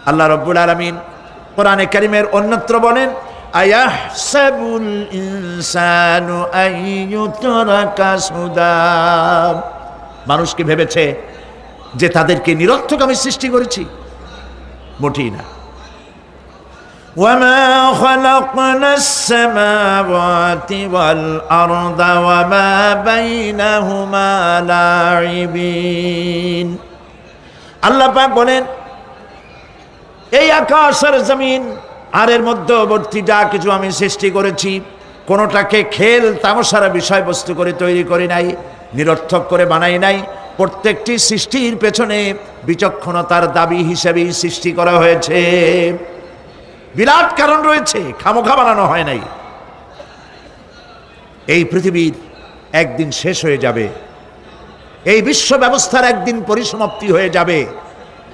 আল্লাহ রাব্বুল আলামিন কোরআনে কারীমের অন্যত্র বলেন, আয়াহসাবুল ইনসানু আইয়ুতরাকা সুদা। মানুষ কি ভেবেছে যে তাদেরকে নিরর্থক আমি সৃষ্টি করেছি? মোটেই না। ওয়ামা খালাকনাস সামাওয়াতি ওয়াল আরদা ওয়ামা বাইনাহুমা লাইবিন। আল্লাহ পাক বলেন, এই আকাশ আর জমিন আর এর মধ্যবর্তী যা কিছু আমি সৃষ্টি করেছি, কোনোটাকে খেল তামাশার বিষয়বস্তু করে তৈরি করি নাই, নিরর্থক করে বানাই নাই। প্রত্যেকটি সৃষ্টির পেছনে বিচক্ষণতার দাবি হিসেবেই সৃষ্টি করা হয়েছে। বিরাট কারণ রয়েছে, খামোখা বানানো হয় নাই। এই পৃথিবীর একদিন শেষ হয়ে যাবে, এই বিশ্ব ব্যবস্থার একদিন পরিসমাপ্তি হয়ে যাবে।